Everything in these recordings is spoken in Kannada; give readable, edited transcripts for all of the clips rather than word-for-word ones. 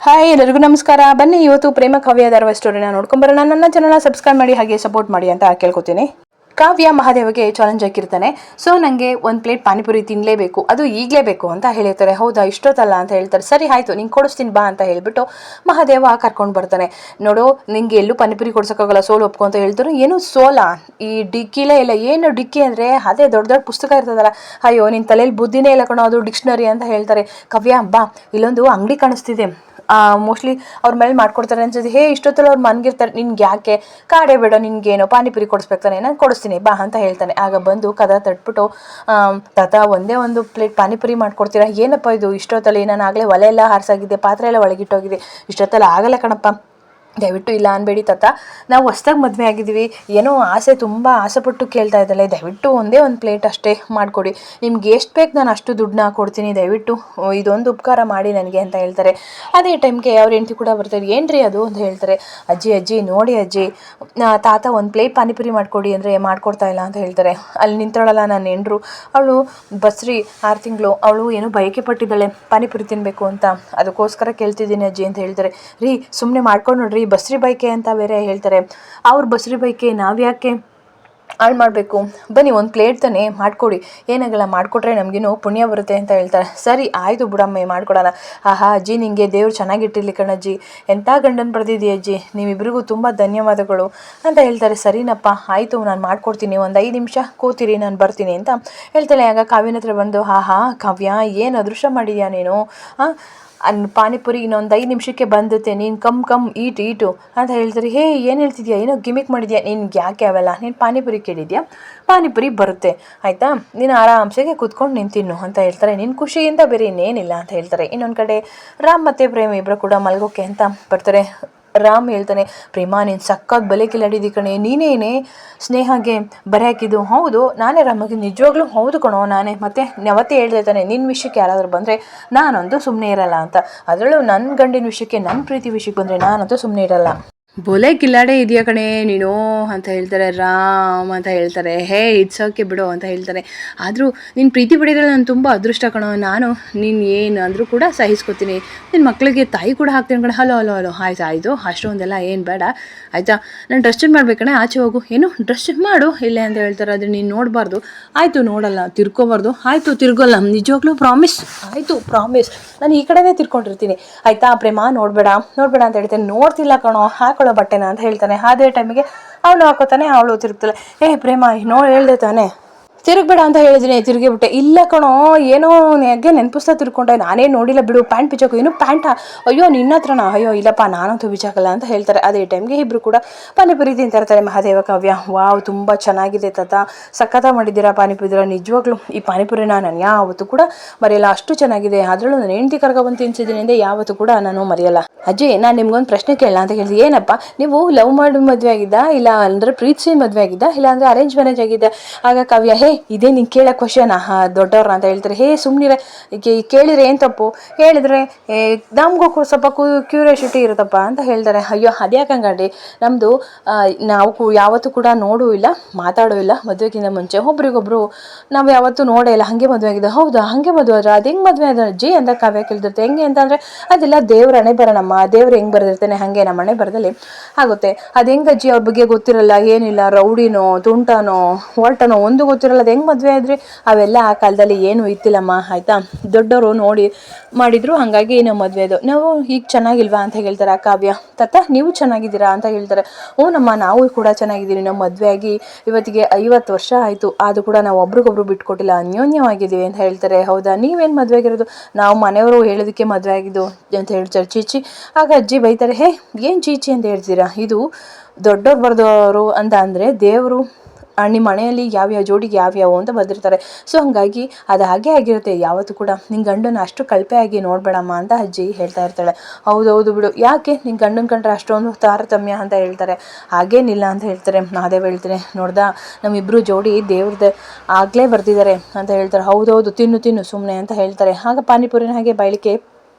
ಹಾಯ್ ಎಲ್ಲರಿಗೂ ನಮಸ್ಕಾರ. ಬನ್ನಿ ಇವತ್ತು ಪ್ರೇಮ ಕಾವ್ಯ ಧಾರಾವಾಹಿ ಸ್ಟೋರಿನ ನೋಡ್ಕೊಂಬರೋಣ. ನನ್ನ ಚಾನಲ್ನ ಸಬ್ಸ್ಕ್ರೈಬ್ ಮಾಡಿ ಹಾಗೆ ಸಪೋರ್ಟ್ ಮಾಡಿ ಅಂತ ಕೇಳ್ಕೊತೀನಿ. ಕಾವ್ಯ ಮಹಾದೇವಗೆ ಚಾಲೆಂಜ್ ಹಾಕಿರ್ತಾನೆ. ಸೊ ನನಗೆ ಒಂದು ಪ್ಲೇಟ್ ಪಾನಿಪುರಿ ತಿನ್ನಲೇಬೇಕು, ಅದು ಈಗಲೇ ಬೇಕು ಅಂತ ಹೇಳಿರ್ತಾರೆ. ಹೌದಾ, ಇಷ್ಟೊತ್ತಲ್ಲ ಅಂತ ಹೇಳ್ತಾರೆ. ಸರಿ ಆಯಿತು, ನಿಂಗೆ ಕೊಡಿಸ್ತೀನಿ ಬಾ ಅಂತ ಹೇಳ್ಬಿಟ್ಟು ಮಹಾದೇವ ಕರ್ಕೊಂಡು ಬರ್ತಾನೆ. ನೋಡು, ನಿಂಗೆ ಎಲ್ಲೂ ಪಾನಿಪುರಿ ಕೊಡ್ಸೋಕ್ಕಾಗಲ್ಲ, ಸೋಲು ಒಪ್ಕೊ ಅಂತ ಹೇಳ್ತಾರೆ. ಏನು ಸೋಲಾ? ಈ ಡಿಕ್ಕಿಲೇ ಇಲ್ಲ. ಏನು ಡಿಕ್ಕಿ ಅಂದರೆ ಅದೇ ದೊಡ್ಡ ದೊಡ್ಡ ಪುಸ್ತಕ ಇರ್ತದಲ್ಲ. ಅಯ್ಯೋ, ನಿನ್ನ ತಲೆಯಲ್ಲಿ ಬುದ್ಧಿನೇ ಇಲ್ಲ ಕಣೋ, ಅದು ಡಿಕ್ಷನರಿ ಅಂತ ಹೇಳ್ತಾರೆ. ಕಾವ್ಯ ಬಾ, ಇಲ್ಲೊಂದು ಅಂಗಡಿ ಕಾಣಿಸ್ತಿದೆ, ಮೋಸ್ಟ್ಲಿ ಅವ್ರ ಮೇಲೆ ಮಾಡ್ಕೊಡ್ತಾರೆ ಅನ್ಸುತ್ತೆ. ಇಷ್ಟೊತ್ತಲ್ಲಿ ಅವ್ರು ಮನ್ಗಿರ್ತಾರೆ. ನಿನ್ಗೆ ಯಾಕೆ ಕಾಡೆ ಬೇಡ, ನಿನ್ಗೇನೋ ಪಾನಿಪುರಿ ಕೊಡಿಸ್ಬೇಕಾನೆ, ನಾನು ಕೊಡಿಸ್ತೀನಿ ಬಾ ಅಂತ ಹೇಳ್ತಾನೆ. ಆಗ ಬಂದು ಕದ ತಟ್ಬಿಟ್ಟು ತಾತ ಒಂದೇ ಒಂದು ಪ್ಲೇಟ್ ಪಾನಿಪುರಿ ಮಾಡ್ಕೊಡ್ತೀರಾ? ಏನಪ್ಪ ಇದು ಇಷ್ಟೊತ್ತಲ್ಲಿ? ನಾನು ಆಗಲೇ ಒಲೆ ಎಲ್ಲ ಹಾರಿಸಾಗಿದ್ದೆ, ಪಾತ್ರೆ ಎಲ್ಲ ಒಳಗಿಟ್ಟೋಗಿದೆ, ಇಷ್ಟೊತ್ತಲ್ಲಿ ಆಗಲ್ಲ ಕಣಪ್ಪ, ದಯವಿಟ್ಟು ಇಲ್ಲ ಅನ್ಬೇಡಿ ತಾತ, ನಾವು ಹೊಸ್ದಾಗಿ ಮದುವೆ ಆಗಿದ್ದೀವಿ, ಏನೋ ಆಸೆ, ತುಂಬ ಆಸೆಪಟ್ಟು ಕೇಳ್ತಾ ಇದ್ದಾಳೆ, ದಯವಿಟ್ಟು ಒಂದೇ ಒಂದು ಪ್ಲೇಟ್ ಅಷ್ಟೇ ಮಾಡಿಕೊಡಿ, ನಿಮ್ಗೆ ಎಷ್ಟು ಬೇಕು ನಾನು ಅಷ್ಟು ದುಡ್ಡನ್ನ ಕೊಡ್ತೀನಿ, ದಯವಿಟ್ಟು ಇದೊಂದು ಉಪಕಾರ ಮಾಡಿ ನನಗೆ ಅಂತ ಹೇಳ್ತಾರೆ. ಅದೇ ಟೈಮ್ಗೆ ಅವ್ರ ಹೆಂಡತಿ ಕೂಡ ಬರ್ತಾರೆ. ಏನ್ರಿ ಅದು ಅಂತ ಹೇಳ್ತಾರೆ. ಅಜ್ಜಿ ನೋಡಿ ಅಜ್ಜಿ, ತಾತ ಒಂದು ಪ್ಲೇಟ್ ಪಾನಿಪುರಿ ಮಾಡಿಕೊಡಿ ಅಂದರೆ ಮಾಡಿಕೊಡ್ತಾ ಇಲ್ಲ ಅಂತ ಹೇಳ್ತಾರೆ. ಅಲ್ಲಿ ನಿಂತಳಲ್ಲ ನನ್ನ ಹೆಂಡ್ರು, ಅವಳು ಬಸ್ರಿ 6 ತಿಂಗಳು, ಅವಳು ಏನೋ ಬಯಕೆ ಪಟ್ಟಿದ್ದಾಳೆ ಪಾನಿಪುರಿ ತಿನ್ನಬೇಕು ಅಂತ, ಅದಕ್ಕೋಸ್ಕರ ಕೇಳ್ತಿದ್ದೀನಿ ಅಜ್ಜಿ ಅಂತ ಹೇಳ್ತಾರೆ. ರೀ ಸುಮ್ಮನೆ ಮಾಡ್ಕೊಂಡು ನೋಡ್ರಿ, ಬಸ್ರಿ ಬೈಕೆ ಅಂತ ಬೇರೆ ಹೇಳ್ತಾರೆ. ಅವ್ರ ಬಸ್ರಿ ಬೈಕೆ ನಾವ್ಯಾಕೆ ಹಾಳು ಮಾಡಬೇಕು, ಬನ್ನಿ ಒಂದು ಪ್ಲೇಟ್ ತಾನೆ ಮಾಡಿಕೊಡಿ, ಏನಾಗಲ್ಲ, ಮಾಡಿಕೊಟ್ರೆ ನಮಗೇನು ಪುಣ್ಯ ಬರುತ್ತೆ ಅಂತ ಹೇಳ್ತಾರೆ. ಸರಿ ಆಯಿತು ಬಿಡಮ್ಮ, ಮಾಡಿಕೊಡೋಣ. ಆಹಾ ಅಜ್ಜಿ, ನಿಮಗೆ ದೇವ್ರು ಚೆನ್ನಾಗಿಟ್ಟಿರ್ಲಿ ಕಣಜ್ಜಿ, ಎಂಥ ಗಂಡನ ಪಡೆದಿದ್ದೀಯ ಅಜ್ಜಿ, ನೀವಿಬ್ಬರಿಗೂ ತುಂಬ ಧನ್ಯವಾದಗಳು ಅಂತ ಹೇಳ್ತಾರೆ. ಸರಿನಪ್ಪ ಆಯಿತು, ನಾನು ಮಾಡಿಕೊಡ್ತೀನಿ, ಒಂದು 5 ನಿಮಿಷ ಕೂತಿರಿ, ನಾನು ಬರ್ತೀನಿ ಅಂತ ಹೇಳ್ತಾಳೆ. ಆಗ ಕಾವ್ಯನ ಹತ್ರ ಬಂದು, ಆಹಾ ಕಾವ್ಯ, ಏನು ಅದೃಷ್ಟ ಮಾಡಿದ್ಯಾ ನೀನು, ಪಾನಿಪುರಿ ಇನ್ನೊಂದು 5 ನಿಮಿಷಕ್ಕೆ ಬಂದುತ್ತೆ, ನೀನು ಕಮ್ ಈಟು ಅಂತ ಹೇಳ್ತಾರೆ. ಏನು ಹೇಳ್ತಿದ್ಯಾ, ಏನೋ ಗಿಮಿಕ್ ಮಾಡಿದ್ಯಾ, ನಿನ್ಗೆ ಯಾಕೆ ಅವೆಲ್ಲ, ನೀನು ಪಾನಿಪುರಿ ಕೇಳಿದ್ಯಾ, ಪಾನಿಪುರಿ ಬರುತ್ತೆ ಆಯಿತಾ, ನೀನು ಆರಾಮ್ಸೆಗೆ ಕೂತ್ಕೊಂಡು ನೀನು ತಿನ್ನು ಅಂತ ಹೇಳ್ತಾರೆ. ನಿನ್ನ ಖುಷಿಯಿಂದ ಬೇರೆ ಇನ್ನೇನಿಲ್ಲ ಅಂತ ಹೇಳ್ತಾರೆ. ಇನ್ನೊಂದು ಕಡೆ ರಾಮ್ ಮತ್ತು ಪ್ರೇಮ ಇಬ್ಬರು ಕೂಡ ಮಲ್ಗೋಕೆ ಅಂತ ಬರ್ತಾರೆ. ರಾಮ್ ಹೇಳ್ತಾನೆ, ಪ್ರೇಮ ನೀನು ಸಕ್ಕತ್ ಬಲೆ ಕಿಲಾಡಿದಿ ಕಣೆ, ನೀನೇನೆ ಸ್ನೇಹಗೆ ಬರೆ ಹಾಕಿದ್ದು? ಹೌದು ನಾನೇ ರಾಮಗೆ, ನಿಜವಾಗ್ಲೂ ಹೌದು ಕಣೋ ನಾನೇ, ಮತ್ತೆ ಯಾವತ್ತೇ ಹೇಳ್ದೆ ತಾನೆ, ನಿನ್ನ ವಿಷಯಕ್ಕೆ ಯಾರಾದರೂ ಬಂದರೆ ನಾನಂತೂ ಸುಮ್ಮನೆ ಇರಲ್ಲ ಅಂತ, ಅದರಲ್ಲೂ ನನ್ನ ಗಂಡಿನ ವಿಷಯಕ್ಕೆ, ನನ್ನ ಪ್ರೀತಿ ವಿಷಯಕ್ಕೆ ಬಂದರೆ ನಾನಂತೂ ಸುಮ್ಮನೆ ಇರಲ್ಲ, ಬೊಲೆ ಕಿಲ್ಲಾಡೆ ಇದೆಯಾ ಕಣೆ ನೀನು ಅಂತ ಹೇಳ್ತಾರೆ. ರಾಮ್ ಅಂತ ಹೇಳ್ತಾರೆ. ಇಟ್ಸೋಕೆ ಬಿಡು ಅಂತ ಹೇಳ್ತಾರೆ. ಆದರೂ ನಿನ್ನ ಪ್ರೀತಿ ಬಿಡಿದ್ರೆ ನಾನು ತುಂಬ ಅದೃಷ್ಟ ಕಣೋ, ನಾನು ನೀನು ಏನು ಅಂದರೂ ಕೂಡ ಸಹಿಸ್ಕೊತೀನಿ, ನಿನ್ನ ಮಕ್ಕಳಿಗೆ ತಾಯಿ ಕೂಡ ಹಾಕ್ತೀನಿ ಕಣೆ. ಹಲೋ ಆಯಿತು ಅಷ್ಟೊಂದೆಲ್ಲ ಏನು ಬೇಡ ಆಯಿತಾ, ನಾನು ಡ್ರೆಸ್ ಚೇಂಜ್ ಮಾಡ್ಬೇಕಣೆ, ಆಚೆ ಹೋಗು, ಏನು ಡ್ರೆಸ್ ಚೇಂಜ್ ಮಾಡು ಇಲ್ಲೇ ಅಂತ ಹೇಳ್ತಾರೆ. ಆದರೆ ನೀನು ನೋಡಬಾರ್ದು, ಆಯಿತು ನೋಡಲ್ಲ, ತಿರ್ಕೋಬಾರ್ದು, ಆಯಿತು ತಿರ್ಗೋಲ್ಲ, ನಿಜವಾಗ್ಲೂ ಪ್ರಾಮಿಸ್, ಆಯಿತು ಪ್ರಾಮಿಸ್, ನಾನು ಈ ಕಡೆನೇ ತಿರ್ಕೊಂಡಿರ್ತೀನಿ ಆಯಿತಾ, ಪ್ರೇಮ ನೋಡಬೇಡ ಅಂತ ಹೇಳ್ತೇನೆ. ನೋಡ್ತಿಲ್ಲ ಕಣೋ, ಹಾಕೊಳ್ಳೋ ಬಟ್ಟೆನ ಅಂತ ಹೇಳ್ತಾನೆ. ಅದೇ ಟೈಮಿಗೆ ಅವನು ಹಾಕೋತಾನೆ, ಅವಳು ತಿರುಗ್ತಾಳೆ. ಪ್ರೇಮ ಹೇಳ್ದೆ ತಾನೆ ತಿರುಗಬೇಡ ಅಂತ ಹೇಳಿದ್ದೀನಿ, ತಿರುಗಿಬಿಟ್ಟೆ. ಇಲ್ಲ ಕಣೋ, ಏನೋ ಹೇಗೆ ನೆನಪಿಸ್ತಾ ತಿರ್ಕೊಂಡೆ, ನಾನೇ ನೋಡಿಲ್ಲ ಬಿಡು, ಪ್ಯಾಂಟ್ ಬಿಚ್ಚೋಕು, ಏನು ಪ್ಯಾಂಟಾ, ಅಯ್ಯೋ ನಿನ್ನ ಹತ್ರನಾ, ಅಯ್ಯೋ ಇಲ್ಲಪ್ಪ ನಾನಂತೂ ಬಿಚ್ಚಾಕಲ್ಲ ಅಂತ ಹೇಳ್ತಾರೆ. ಅದೇ ಟೈಮ್ಗೆ ಇಬ್ಬರು ಕೂಡ ಪಾನಿಪುರಿ ತಿಂತಿರ್ತಾರೆ. ಮಹಾದೇವ ಕಾವ್ಯ, ವಾವ್ ತುಂಬ ಚೆನ್ನಾಗಿದೆ ತಾತ, ಸಖತ್ತ ಮಾಡಿದ್ದೀರಾ ಪಾನಿಪುರಿ, ನಿಜವಾಗ್ಲೂ ಈ ಪಾನಿಪುರಿನ ನಾನು ಯಾವತ್ತೂ ಕೂಡ ಮರೆಯಲ್ಲ, ಅಷ್ಟು ಚೆನ್ನಾಗಿದೆ, ಅದರಲ್ಲೂ ನಾನು ಹೆಂಡತಿ ಕರ್ಕೊಬಂದು ತಿನ್ಸಿದ್ದೀನಿ ಅಂದರೆ ಯಾವತ್ತೂ ಕೂಡ ನಾನು ಮರೆಯಲ್ಲ. ಅಜ್ಜಿ ನಾನು ನಿಮ್ಗೊಂದು ಪ್ರಶ್ನೆ ಕೇಳಲ್ಲ ಅಂತ ಹೇಳಿದೆ. ಏನಪ್ಪ, ನೀವು ಲವ್ ಮಾಡಿ ಮದುವೆ ಆಗಿದ್ದ, ಇಲ್ಲ ಅಂದರೆ ಪ್ರೀತಿಸಿ ಮದುವೆ ಆಗಿದ್ದ, ಇಲ್ಲ ಅಂದರೆ ಅರೇಂಜ್ ಮ್ಯಾರೇಜ್ ಆಗಿದ್ದ? ಆಗ ಕಾವ್ಯ, ಇದೇ ನೀನು ಕೇಳೋ ಕ್ವಶನ್ ದೊಡ್ಡವ್ರ ಅಂತ ಹೇಳ್ತಾರೆ. ಸುಮ್ಮನಿರೆ, ಕೇಳಿದ್ರೆ ಏನು ತಪ್ಪು, ಹೇಳಿದ್ರೆ ನಮಗೂ ಸ್ವಲ್ಪ ಕ್ಯೂರಿಯಾಸಿಟಿ ಇರುತ್ತಪ್ಪ ಅಂತ ಹೇಳ್ತಾರೆ. ಅಯ್ಯೋ ಅದ್ಯಾಕಂಗಡಿ, ನಮ್ಮದು ನಾವು ಯಾವತ್ತೂ ಕೂಡ ನೋಡೂ ಇಲ್ಲ, ಮಾತಾಡೂ ಇಲ್ಲ, ಮದುವೆಗಿಂತ ಮುಂಚೆ ಒಬ್ರಿಗೊಬ್ರು ನಾವು ಯಾವತ್ತೂ ನೋಡೇ ಇಲ್ಲ, ಹಾಗೆ ಮದುವೆ ಆಗಿದೆ. ಹೌದಾ, ಹಾಗೆ ಮದುವೆ ಆದ್ರೆ ಅದು ಹೆಂಗೆ ಮದುವೆ ಆದ ಅಜ್ಜಿ ಅಂತ ಕಾವ್ಯ ಕೇಳ್ತಿರ್ತೆ. ಹೆಂಗೆ ಅಂತಂದರೆ, ಅದೆಲ್ಲ ದೇವ್ರ ಹಣೆ ಬರೋಣಮ್ಮ, ದೇವ್ರು ಹೆಂಗೆ ಬರೆದಿರ್ತಾನೆ ಹಾಗೆ ನಮ್ಮ ಹಣೆ ಬರದಲ್ಲಿ ಆಗುತ್ತೆ. ಅದು ಹೆಂಗೆ ಅಜ್ಜಿ, ಅವ್ರ ಬಗ್ಗೆ ಗೊತ್ತಿರಲ್ಲ, ಏನಿಲ್ಲ, ರೌಡಿನೋ ತುಂಟಾನೋ ಹೊಲ್ಟನೋ ಒಂದು ಗೊತ್ತಿರಲ್ಲ, ಅದು ಹೆಂಗೆ ಮದುವೆ ಆದ್ರಿ, ಅವೆಲ್ಲ ಆ ಕಾಲದಲ್ಲಿ ಏನೂ ಇತ್ತಿಲ್ಲಮ್ಮ ಆಯಿತಾ, ದೊಡ್ಡವರು ನೋಡಿ ಮಾಡಿದ್ರು, ಹಾಗಾಗಿ ನಾವು ಮದುವೆ ಅದು, ನಾವು ಈಗ ಚೆನ್ನಾಗಿಲ್ವಾ ಅಂತ ಹೇಳ್ತಾರೆ. ಆ ಕಾವ್ಯ, ತಾತ ನೀವು ಚೆನ್ನಾಗಿದ್ದೀರಾ ಅಂತ ಹೇಳ್ತಾರೆ. ನಮ್ಮ ನಾವು ಕೂಡ ಚೆನ್ನಾಗಿದ್ದೀವಿ, ನಾವು ಮದುವೆ ಆಗಿ ಇವತ್ತಿಗೆ 50 ವರ್ಷ ಆಯಿತು, ಆದರೂ ಕೂಡ ನಾವು ಒಬ್ರಿಗೊಬ್ರು ಬಿಟ್ಕೊಟ್ಟಿಲ್ಲ, ಅನ್ಯೋನ್ಯವಾಗಿದ್ದೀವಿ ಅಂತ ಹೇಳ್ತಾರೆ. ಹೌದಾ, ನೀವೇನು ಮದುವೆ ಆಗಿರೋದು? ನಾವು ಮನೆಯವರು ಹೇಳೋದಕ್ಕೆ ಮದುವೆ ಆಗಿದ್ದು ಅಂತ ಹೇಳ್ತಾರೆ. ಚೀಚಿ. ಆಗ ಅಜ್ಜಿ ಬೈತಾರೆ, ಏನು ಚೀಚಿ ಅಂತ ಹೇಳ್ತೀರಾ, ಇದು ದೊಡ್ಡವ್ರು ಬರೆದವರು ಅಂತ ಅಂದರೆ ದೇವರು ನಿಮ್ಮ ಮನೆಯಲ್ಲಿ ಯಾವ್ಯಾವ ಜೋಡಿಗೆ ಯಾವ್ಯಾವು ಅಂತ ಬರೆದಿರ್ತಾರೆ. ಸೊ ಹಾಗಾಗಿ ಅದು ಹಾಗೆ ಆಗಿರುತ್ತೆ, ಯಾವತ್ತೂ ಕೂಡ ನಿನ್ನ ಗಂಡನ ಅಷ್ಟು ಕಳಪೆ ಆಗಿ ನೋಡಬೇಡಮ್ಮ ಅಂತ ಅಜ್ಜಿ ಹೇಳ್ತಾ ಇರ್ತಾಳೆ. ಹೌದೌದು ಬಿಡು, ಯಾಕೆ ನಿನ್ನ ಗಂಡನ ಕಂಡ್ರೆ ಅಷ್ಟೊಂದು ತಾರತಮ್ಯ ಅಂತ ಹೇಳ್ತಾರೆ. ಹಾಗೇನಿಲ್ಲ ಅಂತ ಹೇಳ್ತಾರೆ. ಮಹಾದೇವ್ ಹೇಳ್ತಾರೆ, ನೋಡ್ದಾ ನಮ್ಮಿಬ್ಬರು ಜೋಡಿ ದೇವ್ರದ್ದು ಆಗಲೇ ಬರ್ತಿದ್ದಾರೆ ಅಂತ ಹೇಳ್ತಾರೆ. ಹೌದೌದು ತಿನ್ನು ಸುಮ್ಮನೆ ಅಂತ ಹೇಳ್ತಾರೆ. ಆಗ ಪಾನಿಪುರಿನ ಹಾಗೆ ಬಾಯ್ಲಿಕ್ಕೆ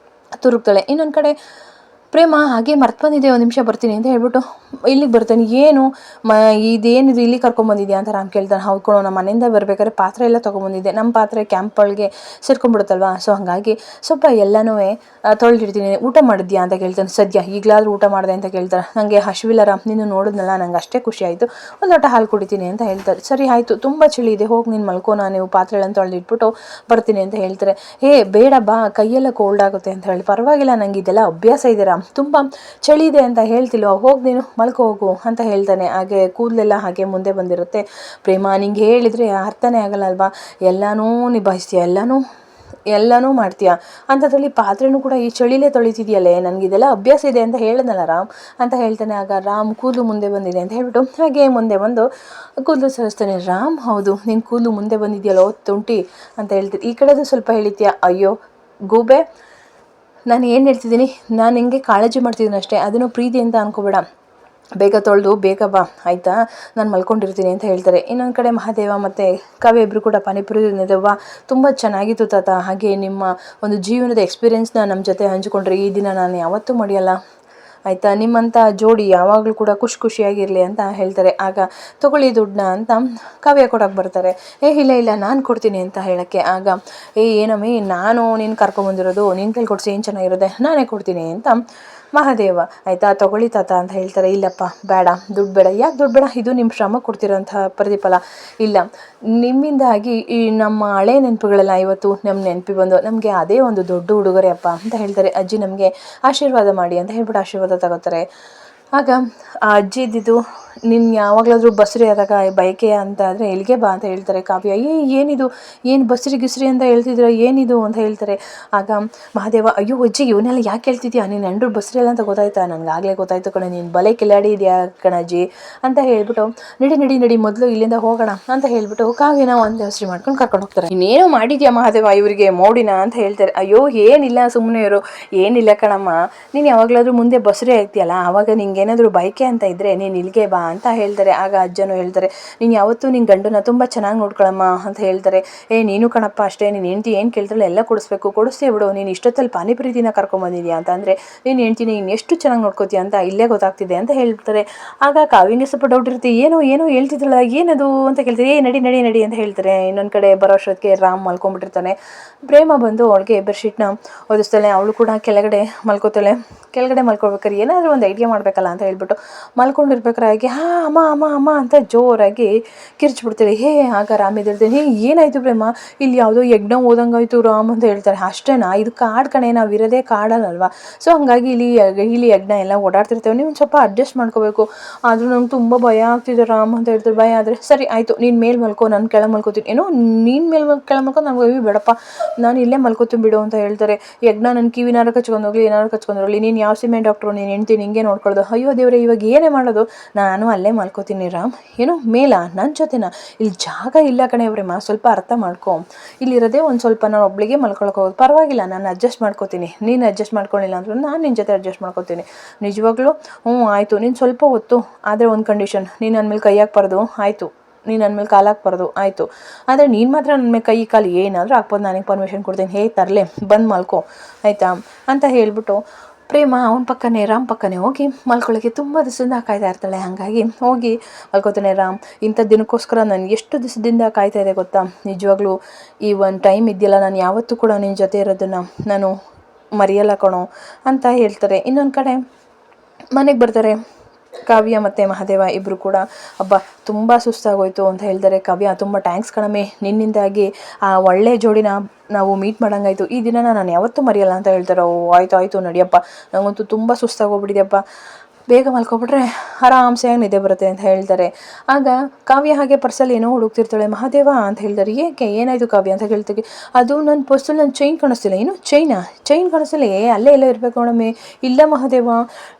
ತುರುಕ್ತಾಳೆ. ಇನ್ನೊಂದು ಕಡೆ ಪ್ರೇಮ ಹಾಗೆ ಮರ್ತು ಬಂದಿದ್ದೆ, ಒಂದು ನಿಮಿಷ ಬರ್ತೀನಿ ಅಂತ ಹೇಳ್ಬಿಟ್ಟು ಇಲ್ಲಿಗೆ ಬರ್ತಾನೆ. ಏನು ಇದೇನಿದು ಇಲ್ಲಿ ಕರ್ಕೊಂಬಂದಿದ್ಯಾ ಅಂತ ರಾಮ್ ಕೇಳ್ತಾನೆ. ಹೌದು ಕಣೋ, ನಮ್ಮ ಮನೆಯಿಂದ ಬರ್ಬೇಕಾದ್ರೆ ಪಾತ್ರೆ ಎಲ್ಲ ತೊಗೊಂಬಂದಿದ್ದೆ. ನಮ್ಮ ಪಾತ್ರೆ ಕ್ಯಾಂಪ್ ಒಳಗೆ ಸೇರ್ಕೊಂಡ್ಬಿಡುತ್ತಲ್ವಾ, ಸೊ ಹಾಗಾಗಿ ಸ್ವಲ್ಪ ಎಲ್ಲನೂ ತೊಳೆದಿಡ್ತೀನಿ. ಊಟ ಮಾಡಿದ್ಯಾ ಅಂತ ಕೇಳ್ತಾನೆ. ಸದ್ಯ ಈಗಲಾದರೂ ಊಟ ಮಾಡಿದೆ ಅಂತ ಕೇಳ್ತಾರೆ. ನನಗೆ ಹಸಿವಿಲ್ಲ ರಾಮ್, ನೀನು ನೋಡಿದ್ನಲ್ಲ, ನಂಗೆ ಅಷ್ಟೇ ಖುಷಿ ಆಯಿತು, ಒಂದು ಲೋಟ ಹಾಲು ಕುಡಿತೀನಿ ಅಂತ ಹೇಳ್ತಾರೆ. ಸರಿ ಆಯಿತು, ತುಂಬ ಚಳಿ ಇದೆ, ಹೋಗಿ ನೀನು ಮಲ್ಕೋ, ನಾನು ಪಾತ್ರೆಗಳನ್ನು ತೊಳೆದಿಟ್ಬಿಟ್ಟು ಬರ್ತೀನಿ ಅಂತ ಹೇಳ್ತಾರೆ. ಬೇಡ ಬಾ, ಕೈಯೆಲ್ಲ ಕೋಲ್ಡ್ ಆಗುತ್ತೆ ಅಂತ ಹೇಳಿ. ಪರವಾಗಿಲ್ಲ, ನಂಗೆ ಇದೆಲ್ಲ ಅಭ್ಯಾಸ ಇದೆ ರಾಮ್, ತುಂಬ ಚಳಿ ಇದೆ ಅಂತ ಹೇಳ್ತಿಲ್ವ, ಹೋಗಿ ನೀನು ಮಲ್ಕೋ ಹೋಗು ಅಂತ ಹೇಳ್ತಾನೆ. ಹಾಗೆ ಕೂದಲೆಲ್ಲ ಹಾಗೆ ಮುಂದೆ ಬಂದಿರುತ್ತೆ. ಪ್ರೇಮ, ನಿಂಗೆ ಹೇಳಿದರೆ ಅರ್ಥನೇ ಆಗಲ್ಲ ಅಲ್ವಾ, ಎಲ್ಲನೂ ನಿಭಾಯಿಸ್ತೀಯ, ಎಲ್ಲನೂ ಮಾಡ್ತೀಯಾ ಅಂಥದ್ರಲ್ಲಿ ಪಾತ್ರೆನೂ ಕೂಡ ಈ ಚಳಿಲೇ ತೊಳಿತಿದೆಯಲ್ಲೇ, ನನಗಿದೆಲ್ಲ ಅಭ್ಯಾಸ ಇದೆ ಅಂತ ಹೇಳಿದ್ನಲ್ಲ ರಾಮ್ ಅಂತ ಹೇಳ್ತಾನೆ. ಆಗ ರಾಮ್ ಕೂದಲು ಮುಂದೆ ಬಂದಿದೆ ಅಂತ ಹೇಳ್ಬಿಟ್ಟು ಹಾಗೆ ಮುಂದೆ ಬಂದು ಕೂದಲು ಸರಿಸ್ತಾನೆ. ರಾಮ್, ಹೌದು ನಿನ್ನ ಕೂದಲು ಮುಂದೆ ಬಂದಿದೆಯಲ್ಲೋ ತುಂಟಿ ಅಂತ ಹೇಳ್ತೀನಿ. ಈ ಕಡೆದು ಸ್ವಲ್ಪ ಹೇಳಿದ್ಯಾ, ಅಯ್ಯೋ ಗೂಬೆ, ನಾನು ಏನು ಹೇಳ್ತಿದ್ದೀನಿ, ನಾನು ಹಿಂಗೆ ಕಾಳಜಿ ಮಾಡ್ತಿದ್ದೀನಿ ಅಷ್ಟೇ, ಅದನ್ನು ಪ್ರೀತಿ ಅಂತ ಅನ್ಕೋಬೇಡ. ಬೇಗ ತೊಳೆದು ಬೇಗ ಬಾ ಆಯಿತಾ, ನಾನು ಮಲ್ಕೊಂಡಿರ್ತೀನಿ ಅಂತ ಹೇಳ್ತಾರೆ. ಇನ್ನೊಂದು ಕಡೆ ಮಹಾದೇವ ಮತ್ತು ಕಾವ್ಯ ಇಬ್ಬರು ಕೂಡ ಪಾನಿಪುರಿ ತಿಂದಿದ್ದೆವ್ವ, ತುಂಬ ಚೆನ್ನಾಗಿತ್ತು ತಾತ. ಹಾಗೆ ನಿಮ್ಮ ಒಂದು ಜೀವನದ ಎಕ್ಸ್ಪೀರಿಯೆನ್ಸ್ನ ನಮ್ಮ ಜೊತೆ ಹಂಚಿಕೊಂಡ್ರೆ ಈ ದಿನ ನಾನು ಯಾವತ್ತೂ ಮರೆಯಲ್ಲ ಆಯಿತಾ, ನಿಮ್ಮಂಥ ಜೋಡಿ ಯಾವಾಗಲೂ ಕೂಡ ಖುಷಿಯಾಗಿರಲಿ ಅಂತ ಹೇಳ್ತಾರೆ. ಆಗ ತೊಗೊಳ್ಳಿ ದುಡ್ಡನ್ನ ಅಂತ ಕಾವ್ಯ ಕೊಡೋಕೆ ಬರ್ತಾರೆ. ಇಲ್ಲ ನಾನು ಕೊಡ್ತೀನಿ ಅಂತ ಹೇಳೋಕ್ಕೆ, ಆಗ ಏನಮ್ಮಿ, ನಾನು ನೀನು ಕರ್ಕೊಂಬಂದಿರೋದು, ನಿನ್ನ ಕೈಲಿ ಕೊಡಿಸಿ ಏನು ಚೆನ್ನಾಗಿರುತ್ತೆ, ನಾನೇ ಕೊಡ್ತೀನಿ ಅಂತ ಮಹಾದೇವ ಆಯಿತಾ, ತೊಗೊಳ್ಳಿ ತಾತ ಅಂತ ಹೇಳ್ತಾರೆ. ಇಲ್ಲಪ್ಪ ಬೇಡ, ದುಡ್ಡು ಬೇಡ. ಯಾಕೆ ದುಡ್ಡು ಬೇಡ, ಇದು ನಿಮ್ಮ ಶ್ರಮ ಕೊಡ್ತಿರೋಂಥ ಪ್ರತಿಫಲ. ಇಲ್ಲ, ನಿಮ್ಮಿಂದಾಗಿ ಈ ನಮ್ಮ ಹಳೆ ನೆನಪುಗಳೆಲ್ಲ ಇವತ್ತು ನಮ್ಮ ನೆನಪಿ ಬಂದು ನಮಗೆ ಅದೇ ಒಂದು ದೊಡ್ಡ ಉಡುಗೊರೆ ಅಪ್ಪ ಅಂತ ಹೇಳ್ತಾರೆ. ಅಜ್ಜಿ ನಮಗೆ ಆಶೀರ್ವಾದ ಮಾಡಿ ಅಂತ ಹೇಳ್ಬಿಟ್ಟು ಆಶೀರ್ವಾದ ತಗೋತಾರೆ. ಆಗ ಆ ಅಜ್ಜಿ ಇದ್ದಿದ್ದು, ನಿನ್ನ ಯಾವಾಗಲಾದರೂ ಬಸ್ರಿ ಆದಾಗ ಬಯಕೆ ಅಂತ ಆದರೆ ಎಲ್ಲಿಗೆ ಬಾ ಅಂತ ಹೇಳ್ತಾರೆ. ಕಾವ್ಯ, ಏನಿದು, ಏನು ಬಸ್ರಿ ಗಿಸ್ರಿ ಅಂತ ಹೇಳ್ತಿದ್ದೀರ, ಏನಿದು ಅಂತ ಹೇಳ್ತಾರೆ. ಆಗ ಮಹಾದೇವ, ಅಯ್ಯೋ ಅಜ್ಜಿ, ಇವನ್ನೆಲ್ಲ ಯಾಕೆ ಹೇಳ್ತಿದ್ಯಾ, ನೀನು ಎಂಡ್ರು ಬಸ್ರಿ ಅಲ್ಲ ಅಂತ ಗೊತ್ತಾಯ್ತಾ, ನನಗಾಗಲೇ ಗೊತ್ತಾಯ್ತು ಕಣೆ, ನೀನು ಬಲೆ ಕಿಲಾಡಿ ಇದೆಯಾ ಕಣಜ್ಜಿ ಅಂತ ಹೇಳ್ಬಿಟ್ಟು, ನಡಿ ಮೊದಲು ಇಲ್ಲಿಂದ ಹೋಗೋಣ ಅಂತ ಹೇಳ್ಬಿಟ್ಟು ಕಾವ್ಯನ ಒಂದು ಹೆಸರು ಮಾಡ್ಕೊಂಡು ಕರ್ಕೊಂಡು ಹೋಗ್ತಾರೆ. ಇನ್ನೇನು ಮಾಡಿದ್ಯಾ ಮಹಾದೇವ ಇವರಿಗೆ ಮೋಡಿನ ಅಂತ ಹೇಳ್ತಾರೆ. ಅಯ್ಯೋ ಏನಿಲ್ಲ, ಸುಮ್ಮನೆ ಇರು, ಏನಿಲ್ಲ ಕಣಮ್ಮ, ನೀನು ಯಾವಾಗಲಾದರೂ ಮುಂದೆ ಬಸ್ರಿ ಆಗ್ತೀಯಲ್ಲ, ಆವಾಗ ನಿಂಗೇನಾದರೂ ಬಯಕೆ ಅಂತ ಇದ್ದರೆ ನೀನು ಇಲ್ಲಿಗೆ ಬಾ ಅಂತ ಹೇಳ್ತಾರೆ. ಆಗ ಅಜ್ಜನೂ ಹೇಳ್ತಾರೆ, ನೀನು ಯಾವತ್ತೂ ನಿನ್ನ ಗಂಡನ ತುಂಬ ಚೆನ್ನಾಗಿ ನೋಡ್ಕೊಳಮ್ಮ ಅಂತ ಹೇಳ್ತಾರೆ. ನೀನು ಕಣಪ್ಪ ಅಷ್ಟೇ, ನೀನು ಹೆಂಡ್ತಿ ಏನು ಕೇಳ್ತಾಳೆ ಎಲ್ಲ ಕೊಡಿಸ್ತೇ ಬಿಡು, ನೀನು ಇಷ್ಟೊತ್ತಲ್ಲಿ ಪಾನಿಪುರಿದಿನ ಕರ್ಕೊಂಬಂದಿದ್ಯಾ ಅಂತ ಅಂದರೆ ನೀನು ಹೆಂಡ್ತಿನ ನೀನು ಎಷ್ಟು ಚೆನ್ನಾಗಿ ನೋಡ್ಕೋತೀಯ ಅಂತ ಇಲ್ಲೇ ಗೊತ್ತಾಗ್ತಿದೆ ಅಂತ ಹೇಳ್ತಾರೆ. ಆಗ ಕಾವ್ಯಂಗೆ ಸ್ವಲ್ಪ ಡೌಟ್ ಇರುತ್ತೆ, ಏನೋ ಹೇಳ್ತಿದ್ರಲ್ಲ, ಏನದು ಅಂತ ಕೇಳ್ತಾರೆ. ನಡಿ ಅಂತ ಹೇಳ್ತಾರೆ. ಇನ್ನೊಂದು ಕಡೆ ಬರೋ ಅಷ್ಟೊತ್ತಿಗೆ ರಾಮ್ ಮಲ್ಕೊಂಡ್ಬಿಟ್ಟಿರ್ತಾನೆ. ಪ್ರೇಮ ಬಂದು ಅವಳಿಗೆ ಬೆಡ್ಶೀಟ್ನ ಒದಿಸ್ತಾಳೆ. ಅವಳು ಕೂಡ ಕೆಳಗಡೆ ಮಲ್ಕೋತಾಳೆ. ಕೆಳಗಡೆ ಮಲ್ಕೊಳ್ಬೇಕಾದ್ರೆ ಏನಾದರೂ ಒಂದು ಐಡಿಯಾ ಮಾಡಬೇಕಲ್ಲ ಅಂತ ಹೇಳ್ಬಿಟ್ಟು ಮಲ್ಕೊಂಡಿರ್ಬೇಕಾದ್ರೆ ಹಾಗೆ ಅಮ್ಮ ಅಂತ ಜೋರಾಗಿ ಕಿರ್ಚ್ಬಿಡ್ತಾಳೆ. ಆಗ ರಾಮ್ ಎದ್ದೇಳ್ತಾನೆ. ಏನಾಯಿತು ಪ್ರೇಮ, ಇಲ್ಲಿ ಯಾವುದೋ ಯಜ್ಞ ಓದಂಗಾಯ್ತು ರಾಮ್ ಅಂತ ಹೇಳ್ತಾರೆ. ಅಷ್ಟೇನಾ, ಇದು ಕಾಡು ಕಣೆ, ನಾವು ಇರೋದೇ ಕಾಡಲ್ಲಲ್ವಾ, ಸೊ ಹಂಗಾಗಿ ಇಲ್ಲಿ ಯಜ್ಞ ಎಲ್ಲ ಓಡಾಡ್ತಿರ್ತೇವೆ, ನೀವು ಸ್ವಲ್ಪ ಅಡ್ಜಸ್ಟ್ ಮಾಡ್ಕೋಬೇಕು. ಆದರೂ ನಂಗೆ ತುಂಬ ಭಯ ಆಗ್ತಿದೆ ರಾಮ್ ಅಂತ ಹೇಳ್ತಾರೆ. ಭಯ ಆದರೆ ಸರಿ ಆಯಿತು, ನೀನು ಮೇಲೆ ಮಲ್ಕೋ, ನಾನು ಕೆಳಗೆ ಮಲ್ಕೋತೀನಿ. ಏನೋ ನೀನು ಕೆಳಗೆ ಮಲ್ಕೊ, ನನಗೆ ಬೇಡಪ್ಪ, ನಾನು ಇಲ್ಲೇ ಮಲ್ಕೋತೀನಿ ಬಿಡು ಅಂತ ಹೇಳ್ತಾರೆ. ಯಜ್ಞ ನನ್ನ ಕಿವಿನಾರು ಕಚ್ಕೊಂಡೋಗ್ಲಿ, ಏನಾರು ಕಚ್ಕೊಂಡೋಗ್ಲಿ, ನೀನು ಯಾವ ಸಿಮೆಂಟ್ ಡಾಕ್ಟ್ರು, ನೀನು ಹೆಂಡ್ತಿ ನಿಂಗೆ ನೋಡ್ಕೊಳ್ಳೋದು. ಅಯ್ಯೋ ದೇವ್ರೆ, ಇವಾಗ ಏನೇ ಮಾಡೋದು, ನಾನು ಅಲ್ಲೇ ಮಲ್ಕೋತೀನಿ ರಾಮ್. ಏನೋ ನನ್ನ ಜೊತೆನಾ, ಇಲ್ಲಿ ಜಾಗ ಇಲ್ಲ ಕಣೆ ಪ್ರೇಮ, ಸ್ವಲ್ಪ ಅರ್ಥ ಮಾಡ್ಕೊ, ಇಲ್ಲಿರೋದೇ ಒಂದು ಸ್ವಲ್ಪ, ನಾನು ಒಬ್ಳಿಗೆ ಮಲ್ಕೊಳಕ್ಕೆ ಹೋಗೋದು, ಪರವಾಗಿಲ್ಲ, ನಾನು ಅಡ್ಜಸ್ಟ್ ಮಾಡ್ಕೋತೀನಿ, ನೀನು ಅಡ್ಜಸ್ಟ್ ಮಾಡ್ಕೊಳ್ಳಿಲ್ಲ ಅಂದ್ರೂ ನಾನು ನಿನ್ನ ಜೊತೆ ಅಡ್ಜಸ್ಟ್ ಮಾಡ್ಕೋತೀನಿ. ನಿಜವಾಗ್ಲೂ ಆಯಿತು, ನೀನು ಸ್ವಲ್ಪ ಹೊತ್ತು, ಆದರೆ ಒಂದು ಕಂಡೀಷನ್, ನೀನು ನನ್ನ ಮೇಲೆ ಕೈ ಹಾಕ್ಬಾರ್ದು, ಆಯಿತು, ನೀನು ನನ್ನ ಮೇಲೆ ಕಾಲು ಹಾಕ್ಬಾರ್ದು, ಆಯಿತು, ಆದರೆ ನೀನು ಮಾತ್ರ ನನ್ನ ಮೇಲೆ ಕೈ ಕಾಲು ಏನಾದರೂ ಹಾಕ್ಬೋದು, ನನಗೆ ಪರ್ಮಿಷನ್ ಕೊಡ್ತೀನಿ, ತರಲೆ ಬಂದು ಮಲ್ಕೋ ಆಯಿತಾ ಅಂತ ಹೇಳ್ಬಿಟ್ಟು ಪ್ರೇಮ ಅವನ ರಾಮ್ ಪಕ್ಕನೇ ಹೋಗಿ ಮಲ್ಕೊಳ್ಳೋಕ್ಕೆ ತುಂಬ ದಿವಸದಿಂದ ಕಾಯ್ತಾ ಇರ್ತಾಳೆ. ಹಾಗಾಗಿ ಹೋಗಿ ಮಲ್ಕೋತಾನೆ ರಾಮ್. ಇಂಥ ದಿನಕ್ಕೋಸ್ಕರ ನಾನು ಎಷ್ಟು ದಿವಸದಿಂದ ಕಾಯ್ತಾ ಇದೆ ಗೊತ್ತಾ, ನಿಜವಾಗ್ಲೂ ಈ ಒಂದು ಟೈಮ್ ಇದೆಯಲ್ಲ, ನಾನು ಯಾವತ್ತೂ ಕೂಡ ನಿನ್ನ ಜೊತೆ ಇರೋದನ್ನು ನಾನು ಮರೆಯಲ್ಲ ಕಣೋ ಅಂತ ಹೇಳ್ತಾರೆ. ಇನ್ನೊಂದು ಕಡೆ ಮನೆಗೆ ಬರ್ತಾರೆ ಕಾವ್ಯ ಮತ್ತು ಮಹಾದೇವ ಇಬ್ಬರು ಕೂಡ. ತುಂಬ ಸುಸ್ತಾಗೋಯ್ತು ಅಂತ ಹೇಳ್ತಾರೆ. ಕಾವ್ಯ, ತುಂಬ ಟ್ಯಾಂಕ್ಸ್ ಕಣಮೆ, ನಿನ್ನಿಂದಾಗಿ ಆ ಒಳ್ಳೆ ಜೋಡಿನ ನಾವು ಮೀಟ್ ಮಾಡೋಂಗಾಯ್ತು, ಈ ದಿನನ ನಾನು ಯಾವತ್ತೂ ಮರೆಯಲ್ಲ ಅಂತ ಹೇಳ್ತಾರೆ. ಆಯಿತು ನಡಿಯಪ್ಪ, ನನಗಂತೂ ತುಂಬ ಸುಸ್ತಾಗೋಗ್ಬಿಟ್ಟಿದೆಯಪ್ಪ, ಬೇಗ ಮಲ್ಕೊಬಿಟ್ರೆ ಆರಾಮ್ಸೆ ನಿದ್ದೆ ಬರುತ್ತೆ ಅಂತ ಹೇಳ್ತಾರೆ. ಆಗ ಕಾವ್ಯ ಹಾಗೆ ಪರ್ಸಲ್ಲಿ ಏನೋ ಹುಡುಕ್ತಿರ್ತಾಳೆ. ಮಹಾದೇವ ಅಂತ ಹೇಳ್ತಾರೆ. ಏನಾಯಿತು ಕಾವ್ಯ ಅಂತ ಕೇಳ್ತೀವಿ. ಅದು ನನ್ನ ಪರ್ಸಲ್ಲಿ ನನ್ನ ಚೈನ್ ಕಾಣಿಸ್ತಿಲ್ಲ. ಏನು ಚೈನ್ ಕಾಣಿಸ್ತಿಲ್ಲ, ಅಲ್ಲೇ ಇರಬೇಕು ನೋಡಮ್ಮೆ. ಇಲ್ಲ ಮಹಾದೇವ,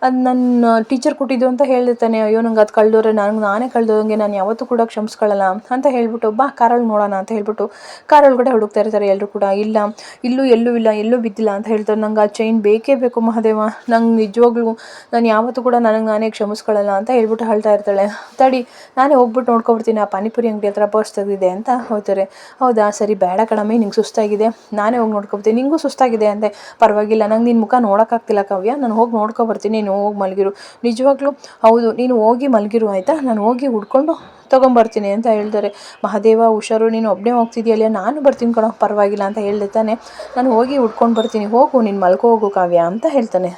ಅದು ನನ್ನ ಟೀಚರ್ ಕೊಟ್ಟಿದ್ದು ಅಂತ ಹೇಳಿರ್ತಾನೆ. ಅಯ್ಯೋ ನಂಗೆ ಅದು ಕಳೆದೋರೆ, ನಾನೇ ಕಳೆದೋಂಗೆ, ನಾನು ಯಾವತ್ತೂ ಕೂಡ ಕ್ಷಮಿಸ್ಕೊಳ್ಳಲ್ಲ ಅಂತ ಹೇಳ್ಬಿಟ್ಟು, ಬಾ ಕಾರಲ್ಲಿ ನೋಡೋಣ ಅಂತ ಹೇಳ್ಬಿಟ್ಟು ಕಾರೊಳಗಡೆ ಹುಡುಕ್ತಾ ಇರ್ತಾರೆ ಎಲ್ಲರೂ ಕೂಡ. ಎಲ್ಲೂ ಬಿದ್ದಿಲ್ಲ ಅಂತ ಹೇಳ್ತಾರೆ. ನಂಗೆ ಆ ಚೈನ್ ಬೇಕೇ ಬೇಕು ಮಹಾದೇವ, ನಂಗೆ ನಿಜವಾಗ್ಲೂ ನಾನು ಯಾವತ್ತೂ ಕೂಡ ನನಗೆ ನಾನೇ ಕ್ಷಮಿಸ್ಕೊಳ್ಳಲ್ಲ ಅಂತ ಹೇಳ್ಬಿಟ್ಟು ಹೇಳ್ತಾ ಇರ್ತಾಳೆ. ತಡಿ ನಾನೇ ಹೋಗ್ಬಿಟ್ಟು ನೋಡ್ಕೊಬರ್ತೀನಿ, ಆ ಪಾನಿಪುರಿ ಅಂಗಡಿ ಹತ್ರ ಪರ್ಸ್ ತೆಗೆದಿದೆ ಅಂತ ಹೋಗ್ತಾರೆ. ಹೌದಾ ಸರಿ ಬೇಡ ಕಣಮ್ಮಿ, ನಿಂಗೆ ಸುಸ್ತಾಗಿದೆ, ನಾನೇ ಹೋಗಿ ನೋಡ್ಕೊಬರ್ತೀನಿ. ನಿಂಗೂ ಸುಸ್ತಾಗಿದೆ ಅಂದೆ, ಪರವಾಗಿಲ್ಲ, ನಂಗೆ ನಿನ್ನ ಮುಖ ನೋಡೋಕ್ಕಾಗ್ತಿಲ್ಲ ಕಾವ್ಯ, ನಾನು ಹೋಗಿ ನೋಡ್ಕೊಬರ್ತೀನಿ, ನೀನು ಹೋಗಿ ಮಲಗಿರು. ನಿಜವಾಗ್ಲೂ ಹೌದು, ನೀನು ಹೋಗಿ ಮಲಗಿರು ಆಯಿತಾ, ನಾನು ಹೋಗಿ ಹುಡ್ಕೊಂಡು ತೊಗೊಂಬರ್ತೀನಿ ಅಂತ ಹೇಳ್ತಾರೆ. ಮಹಾದೇವ ಹುಷಾರು, ನೀನು ಒಬ್ಬನೇ ಹೋಗ್ತಿದ್ಯಲ್ಲ, ನಾನು ಬರ್ತೀನಿ ಕಣೋ, ಪರವಾಗಿಲ್ಲ ಅಂತ ಹೇಳ್ದೆ ತಾನೆ, ನಾನು ಹೋಗಿ ಹುಡ್ಕೊಂಡು ಬರ್ತೀನಿ, ಹೋಗು ನೀನು ಮಲ್ಕೋ ಹೋಗು ಕಾವ್ಯ ಅಂತ ಹೇಳ್ತಾನೆ.